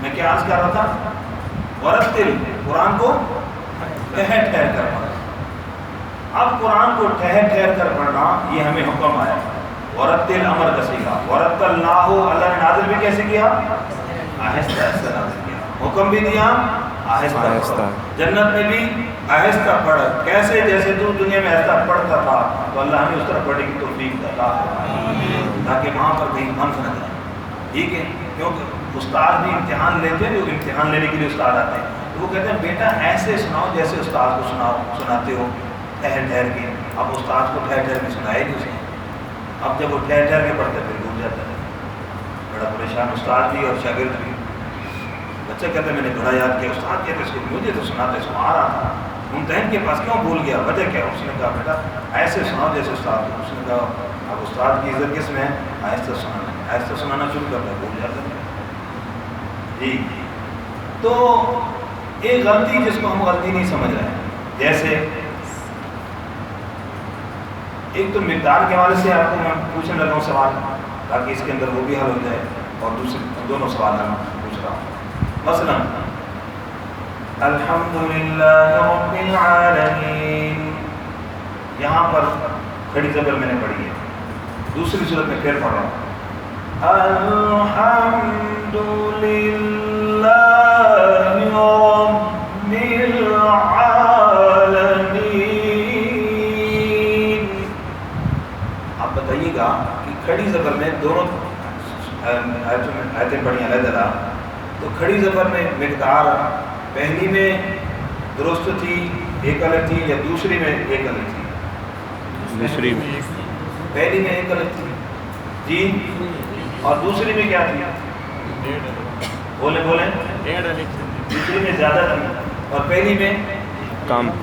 میں کیا عرض کر رہا تھا؟ ورتل، قرآن کو ٹھہر ٹھہر کر پڑھنا۔ اب قرآن کو ٹھہر ٹھہر کر پڑھنا یہ ہمیں حکم آیا۔ ورتل امر کا سیکھا، ورتل نہ ہو اللہ نے نازل بھی کیسے کیا؟ آہستہ آہستہ نازل کیا، حکم بھی دیا آہستہ آہستہ۔ جنت میں بھی آہستہ پڑھ، کیسے؟ جیسے تو دنیا میں آہستہ پڑھتا تھا تو اللہ ہمیں اس طرح پڑھنے کی توفیق عطا فرمائے تاکہ وہاں پر کہیں منف نہ جائے، ٹھیک ہے؟ کیونکہ استاد بھی امتحان لیتے ہیں، جو امتحان لینے کے لیے استاد آتے ہیں تو وہ کہتے ہیں بیٹا ایسے سناؤ جیسے استاد کو سناتے ہو ٹھہر ٹھہر کے۔ اب استاد کو ٹھہر ٹھہر کے سنایا ہی نہیں اس نے، اب جب وہ ٹھہر ٹھہر کے پڑھتے پھر بھول جاتا ہے، بڑا پریشان استاد بھی اور شاگرد بھی۔ بچہ کہتا ہے میں نے بڑا یاد کیا، استاد کہتے اس کو مجھے تو سناتے سنا رہا تھا، ممتحن کے پاس کیوں بھول گیا، وجہ کیا؟ اس نے کہا بیٹا ایسے سناؤ جیسے استاد کو۔ اس نے کہا اب استاد کی عزت کس میں ہے؟ آہستہ سنانا، آہستہ سنانا شروع کرتا ہے بھول جاتا ہے جی۔ تو ایک غلطی جس کو ہم غلطی نہیں سمجھ رہے ہیں، جیسے ایک تو مقدار کے حوالے سے آپ کو میں پوچھنے لگا ہوں سوال تاکہ اس کے اندر وہ بھی حل ہو جائے، اور دوسرے دونوں سوال میں پوچھ رہا ہوں۔ مثلا الحمدللہ رب العالمین، یہاں پر کھڑی زبر میں نے پڑھی ہے، دوسری صورت میں پھر پڑھ رہا ہوں الحمدللہ رب العالمین۔ آپ بتائیے گا کہ کھڑی زبر میں دونوں آیتیں پڑھی علیحدہ، تو کھڑی زبر میں مقدار پہلی میں درست تھی ایک الگ تھی یا دوسری میں ایک الگ تھی؟ دوسری میں، پہلی میں ایک الگ تھی جی، اور دوسری میں کیا تھی؟ بولیں دوسری میں زیادہ تھی اور پہلی میں کام تھی۔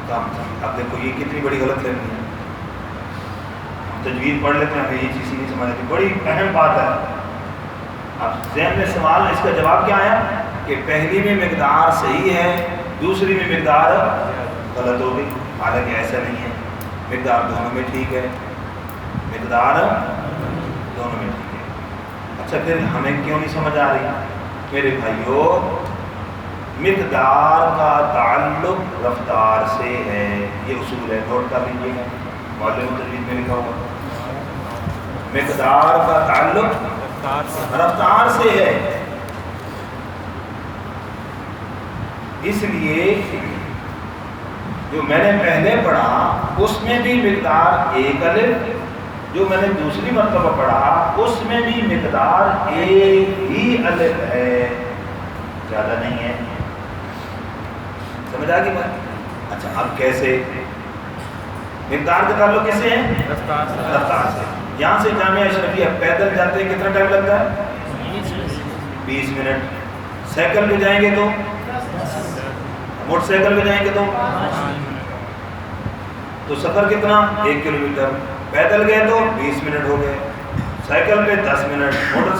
اب دیکھو یہ کتنی بڑی غلط فہمی ہے، ہم تجوید پڑھ لیتے ہیں ہمیں یہ چیز نہیں سمجھ آتی، بڑی اہم بات ہے۔ اب ذہن میں سوال، اس کا جواب کیا آیا کہ پہلی میں مقدار صحیح ہے، دوسری میں مقدار غلط ہو گئی، حالانکہ ایسا نہیں ہے، مقدار دونوں میں ٹھیک ہے، مقدار دونوں میں ٹھیک ہے۔ اچھا پھر ہمیں کیوں نہیں سمجھ آ رہی؟ میرے بھائیوں مقدار کا تعلق رفتار سے ہے، یہ اصول ہے، نوٹ کر لیجیے گا، معلم تجوید میں لکھا ہوگا، مقدار کا تعلق رفتار سے ہے۔ اس لیے جو میں نے پہلے پڑھا اس میں بھی مقدار ایک الف، جو میں نے دوسری مرتبہ پڑھا اس میں بھی مقدار ایک ہی الف ہے، زیادہ نہیں ہے، سمجھ آ گئی بات؟ اچھا اب کیسے مقدار کا تعلق کیسے ہے؟ رفتار سے۔ یہاں سے جامعہ اشرفیہ پیدل جاتے ہیں کتنا ٹائم لگتا ہے؟ 20 منٹ۔ سائیکل پہ جائیں گے تو، موٹر سائیکل پہ جائیں گے تو سفر کتنا؟ 1 کلومیٹر۔ پیدل گئے تو 20 منٹ ہو گئے، سائیکل پہ 10 منٹ، موٹر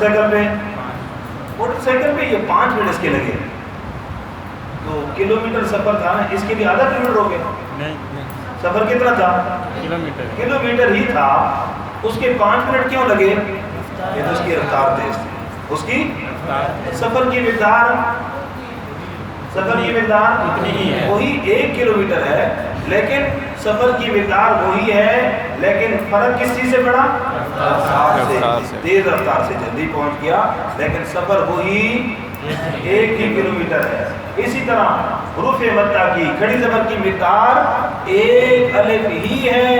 سائیکل پہ یہ 5 منٹ اس کے لگے، تو کلومیٹر سفر تھا نا، اس کے بھی آدھا کلومیٹر ہو گئے۔ سفر کتنا تھا؟ کلومیٹر ہی تھا، اس کے 5 منٹ کیوں لگے؟ یہ تو اس کی رفتار تیز تھی، اس کی سفر کی مقدار اتنی ہی ہے، وہی 1 کلومیٹر ہے، لیکن سفر کی مقدار وہی ہے، لیکن فرق کس چیز سے پڑا؟ رفتار سے، تیز رفتار سے جلدی پہنچ گیا، لیکن سفر وہی 1 ہی کلومیٹر ہے۔ اسی طرح حروف مدہ کی کھڑی زبر کی مقدار 1 الف ہی ہے،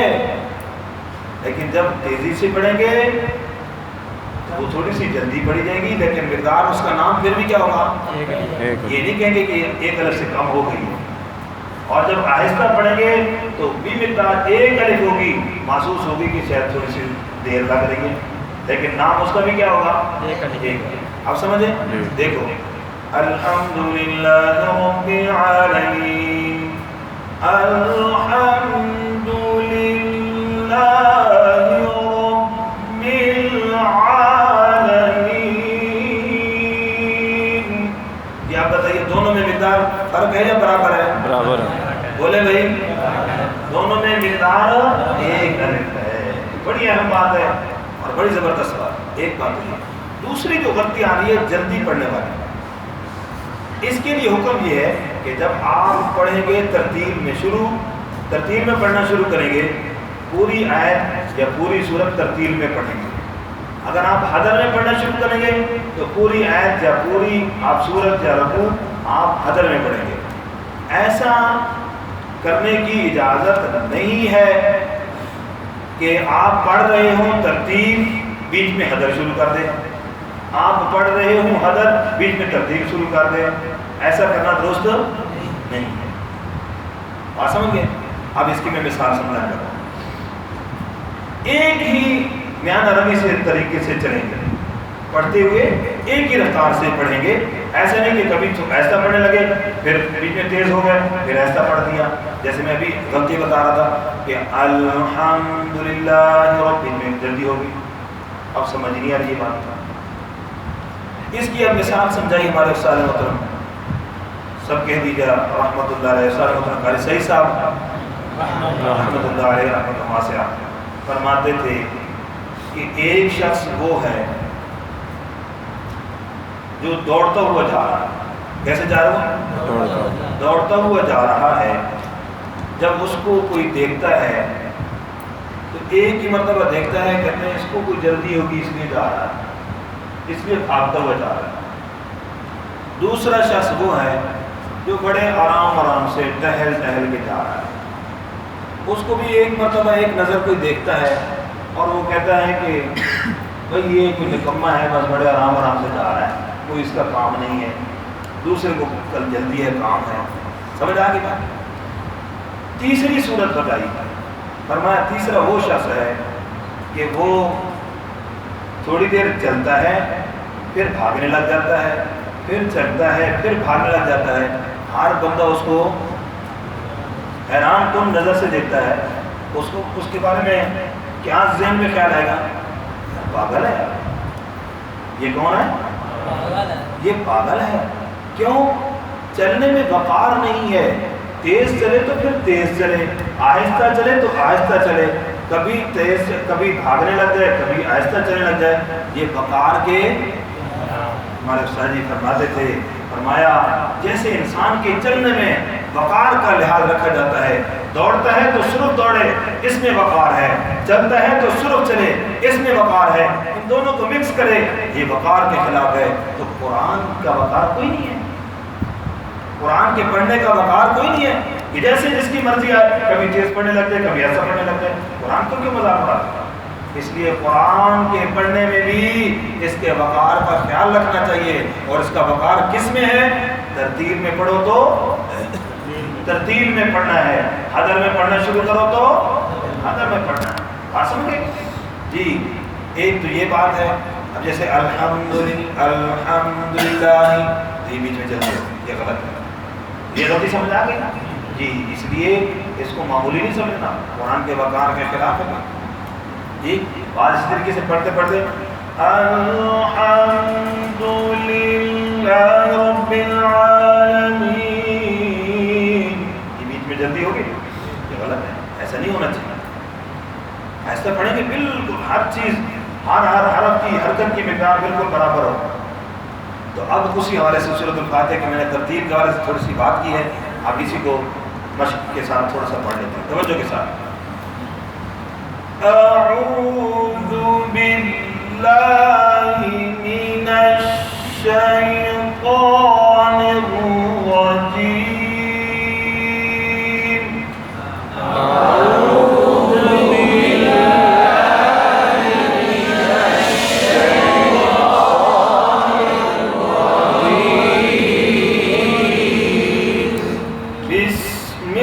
لیکن جب تیزی سے پڑھیں گے تو وہ تھوڑی سی جلدی پڑھی جائے گی، لیکن مقدار اس کا نام پھر بھی کیا ہوگا؟ یہ نہیں کہیں گے کہ 1 الف سے کم ہو گئی ہے۔ اور جب آہستہ پڑھیں گے تو بھی مقدار 1 الف ہوگی، محسوس ہوگی کہ شاید تھوڑی سی دیر لگ رہی ہے، لیکن نام اس کا بھی کیا ہوگا؟ 1 الف۔ آپ سمجھیں؟ دیکھو الحمدللہ رب العالمین، الحمدللہ رب العالمین۔ یہ آپ بتائیے دونوں میں مقدار فرق ہے یا برابر ہے؟ برابر ہے۔ بولے بھائی، دونوں میں مقدار 1 الف ہے، بڑی اہم بات ہے اور بڑی زبردست بات۔ ایک بات ہے، دوسری جو غلطی آ رہی ہے جلدی پڑھنے والی، اس کے لیے حکم یہ ہے کہ جب آپ پڑھیں گے ترتیل میں پڑھنا شروع کریں گے، پوری آیت یا پوری سورت ترتیل میں پڑھیں گے۔ اگر آپ حدر میں پڑھنا شروع کریں گے تو پوری آیت یا پوری آپ سورت یا رکوع آپ حدر میں پڑھیں گے۔ ایسا کرنے کی اجازت نہیں ہے کہ آپ پڑھ رہے ہوں ترتیل بیچ میں حدر شروع کر دیں، آپ پڑھ رہے ہوں حدر بیچ میں ترتیل شروع کر دیں، ایسا کرنا درست نہیں ہے۔ آپ سمجھ گئے؟ اب اس کی میں مثال سمجھانے لگا ہوں۔ ایک ہی میانہ روی سے طریقے سے چلیں گے، پڑھتے ہوئے ایک ہی رفتار سے پڑھیں گے، ایسا نہیں کہ کبھی ایسا پڑھنے لگے پھر بیچ میں تیز ہو گئے پھر ایسا پڑھ دیا۔ جیسے میں ابھی غلطی بتا رہا تھا کہ الحمدللہ اور بیچ میں جلدی ہوگی، اب سمجھ نہیں آ رہی یہ بات۔ اس کی اب مثال سمجھائی ہمارے استاد محترم، سب کہہ دیجیے رحمۃ اللہ علیہ، استاد محترم قاری سعید صاحب رحمۃ اللہ علیہ رحمۃ اللہ سے فرماتے تھے کہ ایک شخص وہ ہے جو دوڑتا ہوا جا رہا ہے۔ کیسے جا رہا ہے؟ دوڑتا ہوا جا رہا ہے۔ جب اس کو کوئی دیکھتا ہے تو ایک ہی مرتبہ دیکھتا ہے، کہتے ہیں اس کو کوئی جلدی ہوگی اس لیے جا رہا ہے، اس لیے بھاگتا ہوا جا رہا ہے۔ دوسرا شخص وہ ہے جو بڑے آرام سے ٹہل کے جا رہا ہے۔ اس کو بھی ایک مرتبہ ایک نظر کوئی دیکھتا ہے اور وہ کہتا ہے کہ بھئی یہ کوئی نکما ہے، بس بڑے آرام سے جا رہا ہے، کوئی اس کا کام نہیں ہے، دوسرے کو کل جلدی ہے، کام ہے۔ سمجھ آ گئی بات؟ تیسری صورت بتائی، فرمایا تیسرا وہ شخص ہے کہ وہ تھوڑی دیر چلتا ہے پھر بھاگنے لگ جاتا ہے، پھر چلتا ہے پھر بھاگنے لگ جاتا ہے۔ ہر بندہ اس کو حیران کن نظر سے دیکھتا ہے، اس کے بارے میں کیا ذہن میں خیال آئے گا؟ پاگل ہے، یہ کون ہے؟ یہ پاگل ہے۔ کیوں؟ چلنے میں وقار نہیں ہے، تیز چلے تو پھر تیز چلے، آہستہ چلے تو آہستہ چلے، کبھی تیز کبھی بھاگنے لگ جائے کبھی آہستہ چلنے لگ جائے، یہ وقار کے ہمارے استاد جی فرماتے تھے، فرمایا جیسے انسان کے چلنے میں وقار کا لحاظ رکھا جاتا ہے، دوڑتا ہے تو سرخ دوڑے اس میں وقار ہے، چلتا ہے تو سرخ چلے اس میں وقار ہے، ان دونوں کو مکس کرے یہ وقار کے خلاف ہے۔ تو قرآن کا وقار کوئی نہیں ہے، قرآن کے پڑھنے کا وقار کوئی نہیں ہے کہ جیسے جس کی مرضی آئے کبھی تیز پڑھنے لگتے ہیں کبھی ایسا پڑھنے لگتے ہیں۔ قرآن کو کیوں مذاق اڑاتے ہیں؟ اس لیے قرآن کے پڑھنے میں بھی اس کے وقار کا خیال رکھنا چاہیے، اور اس کا وقار کس میں ہے؟ ترتیل میں پڑھو تو ترتیل میں پڑھنا ہے، حدر میں پڑھنا شروع کرو تو حدر میں پڑھنا ہے۔ بات سمجھے جی؟ ایک تو یہ بات ہے۔ اب جیسے الحمدللہ یہ بیچ میں چلتے ہو، یہ غلط ہے، یہ غلطی سمجھ آ گئی نا جی؟ اس لیے اس کو معمولی نہیں سمجھنا، قرآن کے وقار کے خلاف ہے جی۔ بات اس طریقے سے پڑھتے پڑھتے الحمدللہ رب العالمین، یہ بیچ میں جلدی ہوگی، یہ غلط ہے، ایسا نہیں ہونا چاہیے۔ ایسا پڑھیں گے بالکل ہر چیز، ہر حرف کی حرکت کی مقدار بالکل برابر ہو۔ تو اب اسی حوالے سے سورۃ الفاتحہ کہ میں نے ترتیب کے حوالے سے تھوڑی سی بات کی ہے، اب اسی کو مشق کے ساتھ تھوڑا سا پڑھ لیتے ہیں توجہ کے ساتھ۔ اعوذ باللہ من الشیطان الرجیم، بسم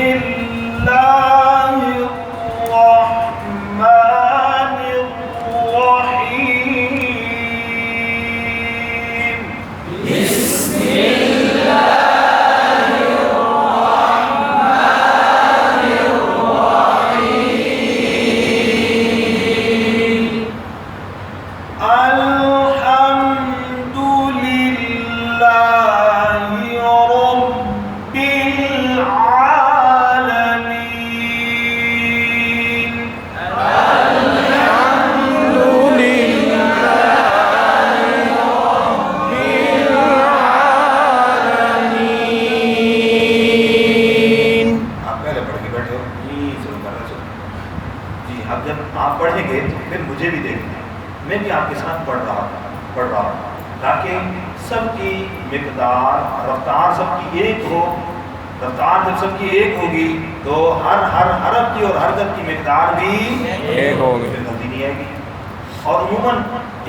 میں بھی آپ کے ساتھ پڑھ رہا ہوں تاکہ سب کی مقدار رفتار سب کی ایک ہو. رفتار جب سب کی ایک ہوگی تو ہر حرف کی اور حرکت کی مقدار بھی ایک ہوگی, غلطی نہیں آئے گی. اور عموماً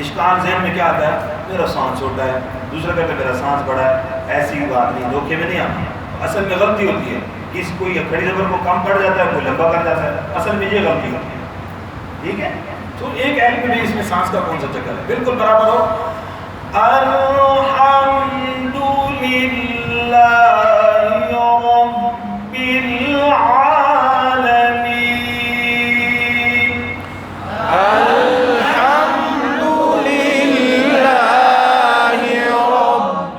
اشکال ذہن میں کیا آتا ہے, میرا سانس چھوٹا ہے, دوسرا کہتا ہے میرا سانس بڑا ہے. ایسی بات نہیں, دھوکے میں نہیں آنا. اصل میں غلطی ہوتی ہے, کسی کوئی کھڑی زبر کو کم پڑ جاتا ہے, کوئی لمبا کر جاتا ہے, اصل میں یہ غلطی ہوتی ہے. ٹھیک ہے, تو ایک ایک میں بھی اس میں سانس کا کون سا چکر ہے, بالکل برابر ہو. الحمد للہ رب العالمین. الحمد للہ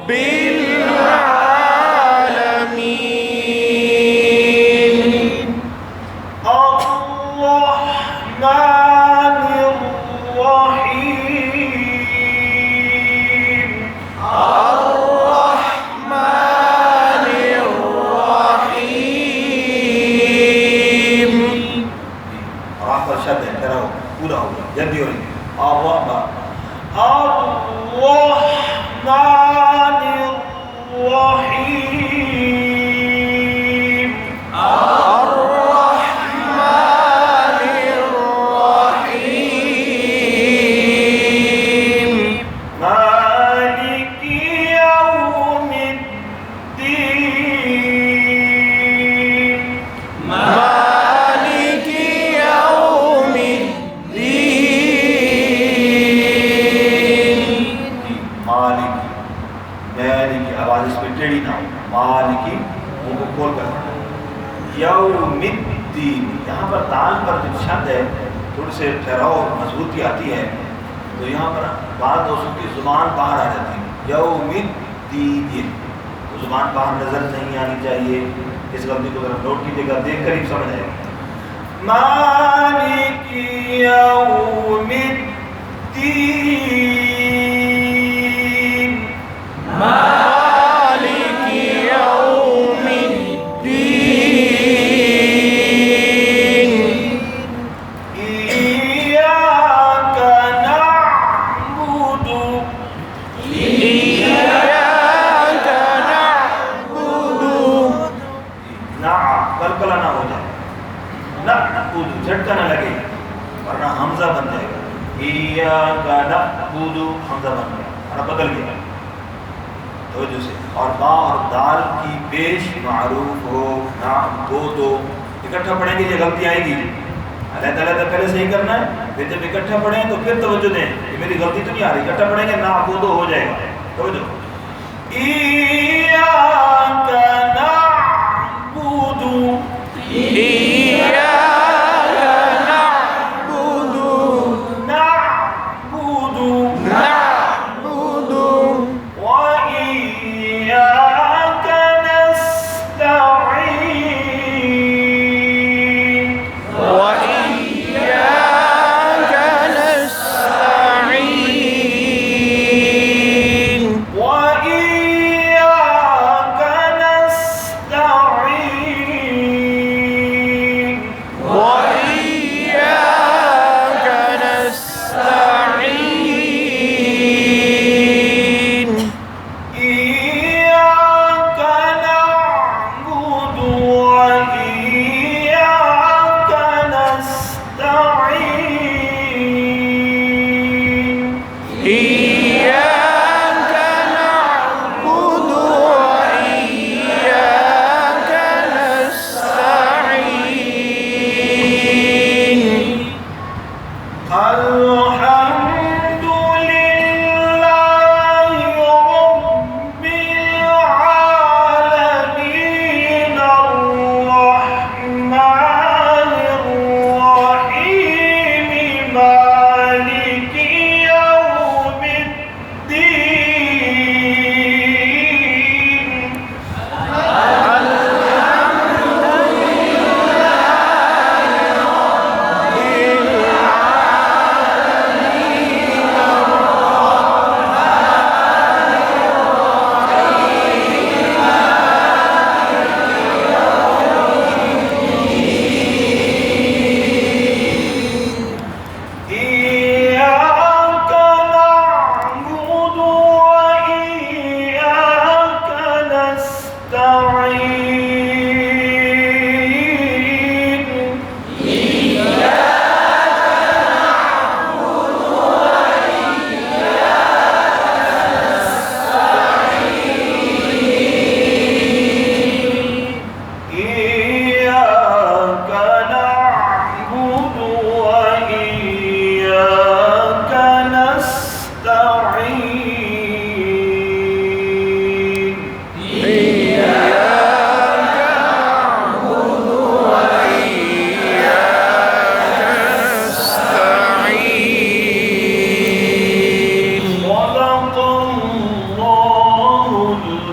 رب العالمین. الرحمن الرحیم. الرحمن الرحیم. آپ کا شد ہے, کرو پورا ہو گیا, جلدی ہو رہی ہے. الرحمن الرحمن الرحیم. الرحمن الرحیم. مالک یوم الدین. مالک یوم الدین. مالک, مالک آواز اس پہ ٹیڑھی نہ ہو, مالکی منہ کو کھول کر. یوم الدین, یہاں پر دال پر جو شد ہے تھوڑی سے ٹھہراؤ مضبوطی آتی ہے, تو یہاں پر بعض دوستوں کی زبان باہر آ جاتی ہے. یوم الدین, تو زبان باہر نظر نہیں آنی چاہیے. اس غلطی کو ذرا نوٹ کیجیے گا, دیکھ کر ہی سمجھ آئے گا. مالک یوم الدین. مالک یوم الدین. ایاک نعبد. ایاک نعبد. کلکلا نہ ہو جائے, نعبد جھٹکا نہ لگے ورنہ حمزہ بن جائے گا. ایاک نعبد, حمزہ بن گیا, ورنہ بدل گیا توجہ سے. اور با اور دال کی پیش معروف ہو, نعبد اکٹھا پڑھیں گے یہ غلطی آئے گی. علیحدہ علیحدہ پہلے صحیح کرنا ہے, پھر جب اکٹھا پڑھیں تو پھر توجہ دیں کہ میری غلطی تو نہیں آ رہی. اکٹھا پڑھیں گے نعبد ہو جائے گا. توجہ, ایاک نعبد. ایاک نعبد. نعبد نعبد. وإياك نستعين. وإياك نستعين. وإياك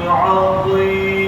العظيم.